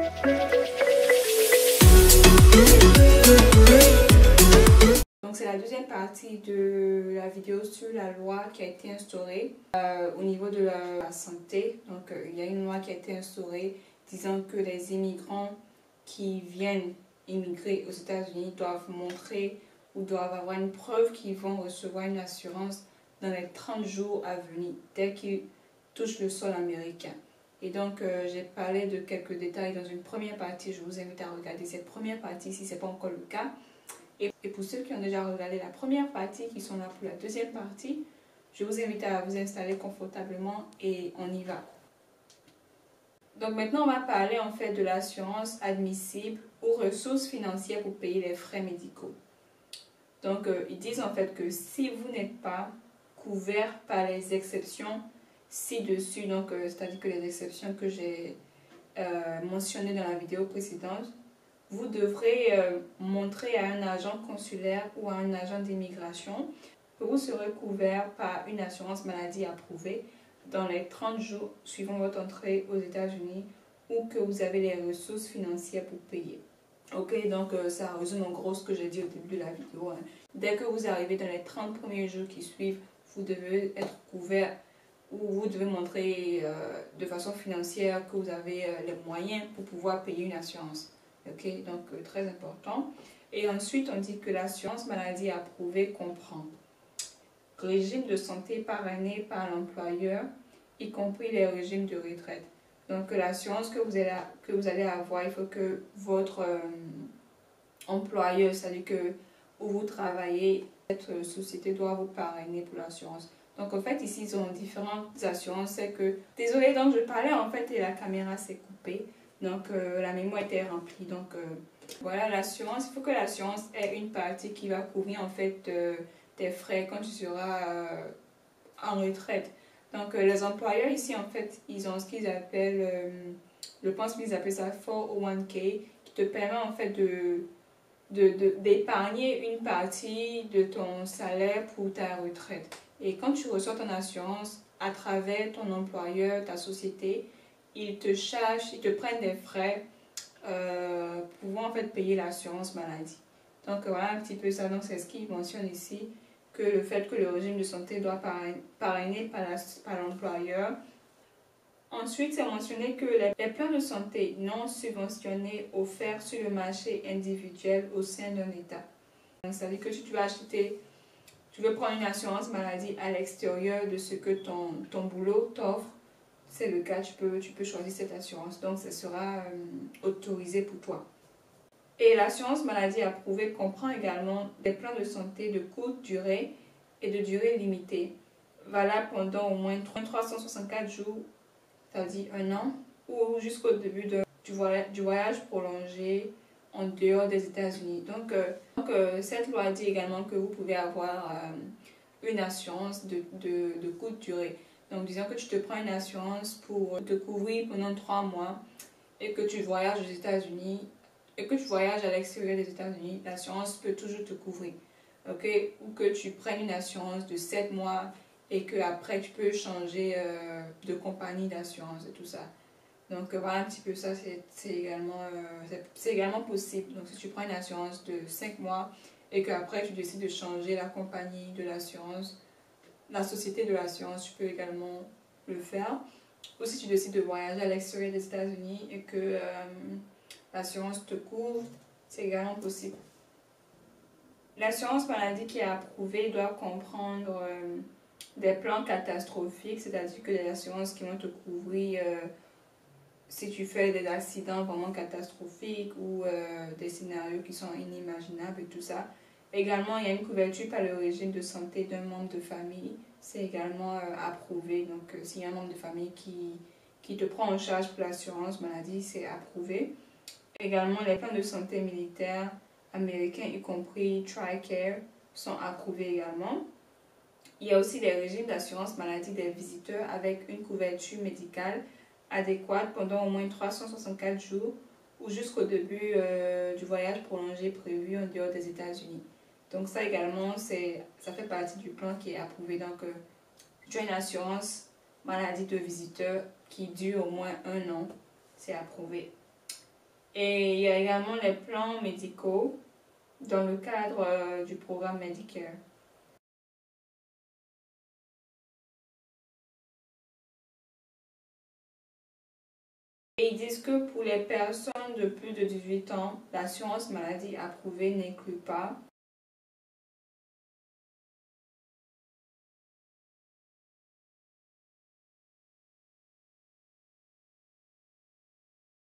Donc c'est la deuxième partie de la vidéo sur la loi qui a été instaurée au niveau de la santé. Donc il y a une loi qui a été instaurée disant que les immigrants qui viennent immigrer aux États-Unis doivent montrer ou doivent avoir une preuve qu'ils vont recevoir une assurance dans les 30 jours à venir, dès qu'ils touchent le sol américain. Et donc, j'ai parlé de quelques détails dans une première partie. Je vous invite à regarder cette première partie si ce n'est pas encore le cas. Et pour ceux qui ont déjà regardé la première partie, qui sont là pour la deuxième partie, je vous invite à vous installer confortablement et on y va. Donc maintenant, on va parler en fait de l'assurance admissible aux ressources financières pour payer les frais médicaux. Donc, ils disent en fait que si vous n'êtes pas couvert par les exceptions ci-dessus, donc c'est-à-dire que les exceptions que j'ai mentionnées dans la vidéo précédente, vous devrez montrer à un agent consulaire ou à un agent d'immigration que vous serez couvert par une assurance maladie approuvée dans les 30 jours suivant votre entrée aux États-Unis ou que vous avez les ressources financières pour payer. Ok, donc ça résume en gros ce que j'ai dit au début de la vidéo. Dès que vous arrivez dans les 30 premiers jours qui suivent, vous devez être couvert ou vous devez montrer de façon financière que vous avez les moyens pour pouvoir payer une assurance. Ok, donc très important. Et ensuite, on dit que l'assurance maladie approuvée comprend régime de santé parrainé par l'employeur, y compris les régimes de retraite. Donc l'assurance que vous allez avoir, il faut que votre employeur, c'est-à-dire que où vous travaillez, cette société doit vous parrainer pour l'assurance. Donc en fait ici ils ont différentes assurances. C'est que, désolé, donc je parlais en fait et la caméra s'est coupée. Donc la mémoire était remplie. Donc voilà l'assurance. Il faut que l'assurance ait une partie qui va couvrir en fait tes frais quand tu seras en retraite. Donc les employeurs ici en fait ils ont ce qu'ils appellent, je pense qu'ils appellent ça 401k, qui te permet en fait d'épargner une partie de ton salaire pour ta retraite. Et quand tu reçois ton assurance à travers ton employeur, ta société, ils te chargent, ils te prennent des frais pour en fait payer l'assurance maladie. Donc voilà un petit peu ça. Donc c'est ce qu'ils mentionnent ici, que le fait que le régime de santé doit parrainer par l'employeur. Ensuite, c'est mentionné que les plans de santé non subventionnés offerts sur le marché individuel au sein d'un État. C'est-à-dire que si tu vas acheter, tu veux prendre une assurance maladie à l'extérieur de ce que ton boulot t'offre, c'est le cas, tu peux choisir cette assurance. Donc, ce sera autorisé pour toi. Et l'assurance maladie approuvée comprend également des plans de santé de courte durée et de durée limitée, valables pendant au moins 364 jours, c'est-à-dire un an, ou jusqu'au début du voyage prolongé en dehors des États-Unis. Donc, cette loi dit également que vous pouvez avoir une assurance de courte durée. Donc, disons que tu te prends une assurance pour te couvrir pendant 3 mois et que tu voyages aux États-Unis et que tu voyages à l'extérieur des États-Unis, l'assurance peut toujours te couvrir. Ok? Ou que tu prennes une assurance de 7 mois et que après tu peux changer de compagnie d'assurance et tout ça. Donc voilà un petit peu ça, c'est également possible. Donc si tu prends une assurance de 5 mois et qu'après tu décides de changer la compagnie de l'assurance, la société de l'assurance, tu peux également le faire. Ou si tu décides de voyager à l'extérieur des États-Unis et que l'assurance te couvre, c'est également possible. L'assurance maladie qui est approuvée doit comprendre des plans catastrophiques, c'est-à-dire que des assurances qui vont te couvrir si tu fais des accidents vraiment catastrophiques ou des scénarios qui sont inimaginables et tout ça. Également, il y a une couverture par le régime de santé d'un membre de famille. C'est également approuvé. Donc, s'il y a un membre de famille qui te prend en charge pour l'assurance maladie, c'est approuvé. Également, les plans de santé militaires américains, y compris TRICARE, sont approuvés également. Il y a aussi les régimes d'assurance maladie des visiteurs avec une couverture médicale adéquate pendant au moins 364 jours ou jusqu'au début du voyage prolongé prévu en dehors des États-Unis. Donc ça également, ça fait partie du plan qui est approuvé. Donc tu as une assurance maladie de visiteurs qui dure au moins 1 an, c'est approuvé. Et il y a également les plans médicaux dans le cadre du programme Medicare. Et ils disent que pour les personnes de plus de 18 ans, l'assurance maladie approuvée n'inclut pas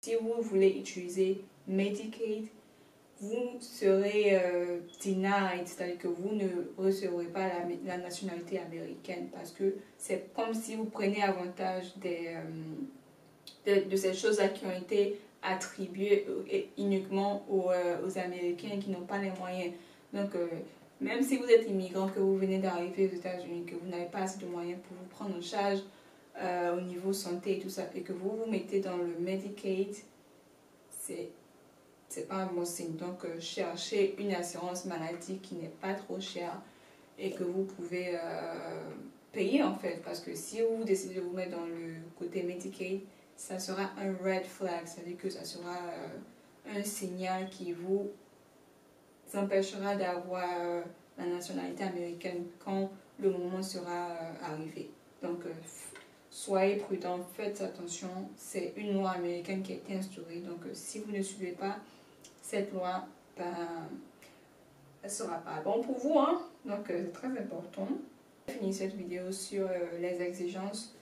si vous voulez utiliser Medicaid, vous serez denied, c'est-à-dire que vous ne recevrez pas la nationalité américaine parce que c'est comme si vous prenez avantage de ces choses-là qui ont été attribuées uniquement aux Américains qui n'ont pas les moyens. Donc, même si vous êtes immigrant, que vous venez d'arriver aux États-Unis, que vous n'avez pas assez de moyens pour vous prendre en charge au niveau santé et tout ça, et que vous vous mettez dans le Medicaid, c'est pas un bon signe. Donc, cherchez une assurance maladie qui n'est pas trop chère et que vous pouvez payer en fait. Parce que si vous décidez de vous mettre dans le côté Medicaid, ça sera un red flag, c'est-à-dire que ça sera un signal qui vous empêchera d'avoir la nationalité américaine quand le moment sera arrivé. Donc, soyez prudents, faites attention. C'est une loi américaine qui a été instaurée. Donc, si vous ne suivez pas cette loi, ben, elle ne sera pas bon pour vous. Hein? Donc, c'est très important. Je finis cette vidéo sur les exigences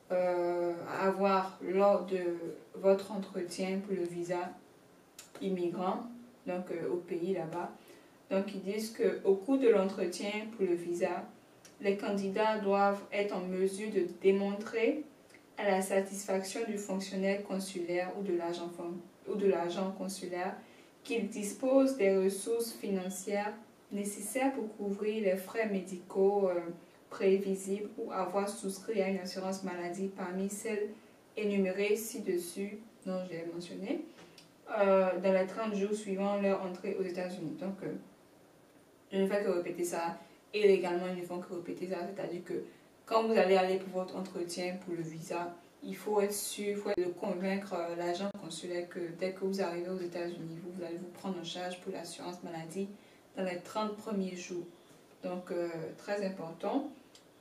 à avoir lors de votre entretien pour le visa immigrant, donc au pays là-bas. Donc, ils disent qu'au cours de l'entretien pour le visa, les candidats doivent être en mesure de démontrer à la satisfaction du fonctionnaire consulaire ou de l'agent consulaire qu'ils disposent des ressources financières nécessaires pour couvrir les frais médicaux prévisibles ou avoir souscrit à une assurance maladie parmi celles énumérées ci-dessus, dont je l'ai mentionné, dans les 30 jours suivant leur entrée aux États-Unis. Donc, je ne fais que répéter ça. Et légalement, ils ne font que répéter ça. C'est-à-dire que quand vous allez aller pour votre entretien pour le visa, il faut être sûr, il faut de convaincre l'agent consulaire que dès que vous arrivez aux États-Unis, vous allez vous prendre en charge pour l'assurance maladie dans les 30 premiers jours. Donc, très important.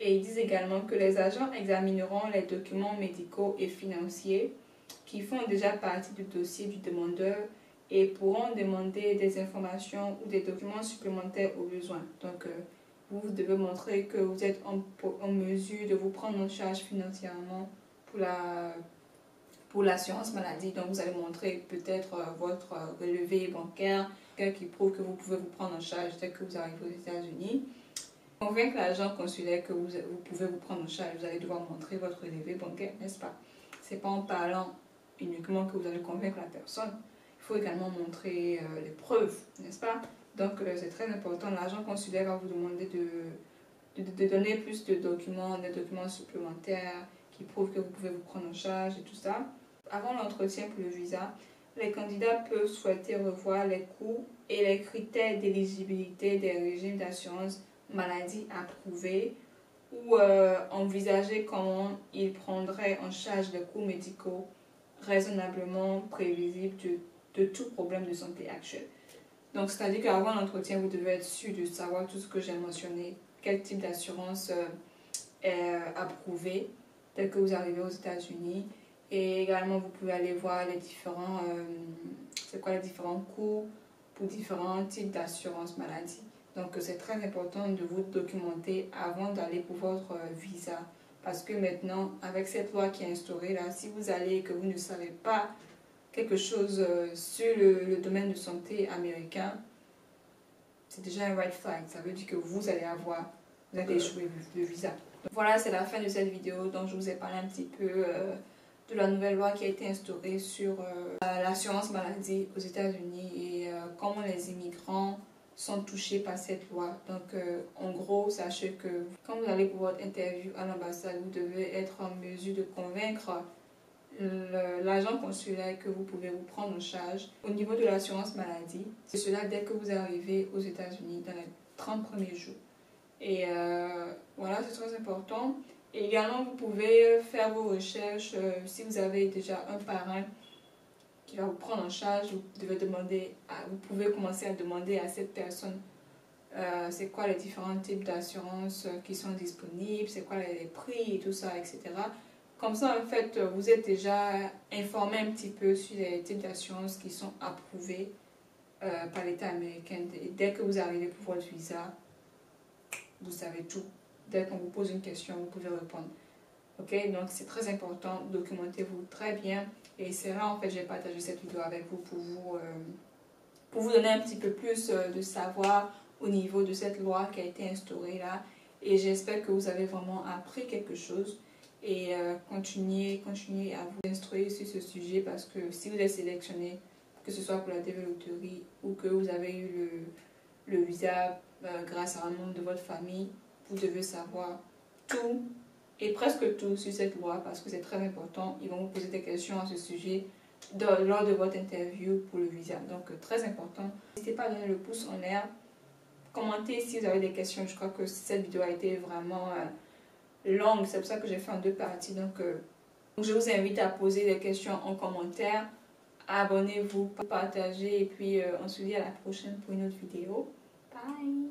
Et ils disent également que les agents examineront les documents médicaux et financiers qui font déjà partie du dossier du demandeur et pourront demander des informations ou des documents supplémentaires au besoin. Donc, vous devez montrer que vous êtes en mesure de vous prendre en charge financièrement pour l'assurance maladie. Donc, vous allez montrer peut-être votre relevé bancaire qui prouve que vous pouvez vous prendre en charge dès que vous arrivez aux États-Unis. Convaincre l'agent consulaire que vous pouvez vous prendre en charge, vous allez devoir montrer votre relevé bancaire, n'est-ce pas? Ce n'est pas en parlant uniquement que vous allez convaincre la personne. Il faut également montrer les preuves, n'est-ce pas? Donc, c'est très important. L'agent consulaire va vous demander de donner plus de documents, des documents supplémentaires qui prouvent que vous pouvez vous prendre en charge et tout ça. Avant l'entretien pour le visa, les candidats peuvent souhaiter revoir les coûts et les critères d'éligibilité des régimes d'assurance maladie approuvés ou envisager comment ils prendraient en charge les coûts médicaux raisonnablement prévisibles de tout problème de santé actuel. Donc, c'est-à-dire qu'avant l'entretien, vous devez être sûr de savoir tout ce que j'ai mentionné, quel type d'assurance est approuvé dès que vous arrivez aux États-Unis. Et également, vous pouvez aller voir les différents, les différents coûts pour différents types d'assurance maladie. Donc, c'est très important de vous documenter avant d'aller pour votre visa. Parce que maintenant, avec cette loi qui est instaurée là, si vous allez et que vous ne savez pas quelque chose sur le domaine de santé américain, c'est déjà un red flag. Ça veut dire que vous allez échouer le visa. Donc, voilà, c'est la fin de cette vidéo. Donc, je vous ai parlé un petit peu de la nouvelle loi qui a été instaurée sur l'assurance maladie aux États-Unis et comment les immigrants sont touchés par cette loi. Donc, en gros, sachez que quand vous allez pour votre interview à l'ambassade, vous devez être en mesure de convaincre l'agent consulaire que vous pouvez vous prendre en charge au niveau de l'assurance maladie. C'est cela dès que vous arrivez aux États-Unis dans les 30 premiers jours. Et voilà, c'est très important. Et également, vous pouvez faire vos recherches si vous avez déjà un parrain qui va vous prendre en charge, vous pouvez commencer à demander à cette personne c'est quoi les différents types d'assurances qui sont disponibles, c'est quoi les prix et tout ça, etc. Comme ça, en fait, vous êtes déjà informé un petit peu sur les types d'assurances qui sont approuvés par l'État américain. Et dès que vous arrivez pour votre visa, vous savez tout. Dès qu'on vous pose une question, vous pouvez répondre. Ok, donc c'est très important, documentez-vous très bien. Et c'est là, en fait, j'ai partagé cette vidéo avec vous pour vous donner un petit peu plus de savoir au niveau de cette loi qui a été instaurée là. Et j'espère que vous avez vraiment appris quelque chose. Et continuez à vous instruire sur ce sujet, parce que si vous êtes sélectionné, que ce soit pour la DV Lottery ou que vous avez eu le visa grâce à un membre de votre famille, vous devez savoir tout et presque tout sur cette loi, parce que c'est très important. Ils vont vous poser des questions à ce sujet lors de votre interview pour le visa. Donc très important. N'hésitez pas à donner le pouce en l'air. Commentez si vous avez des questions. Je crois que cette vidéo a été vraiment longue. C'est pour ça que j'ai fait en 2 parties. Donc je vous invite à poser des questions en commentaire. Abonnez-vous, partagez et puis on se dit à la prochaine pour une autre vidéo. Bye!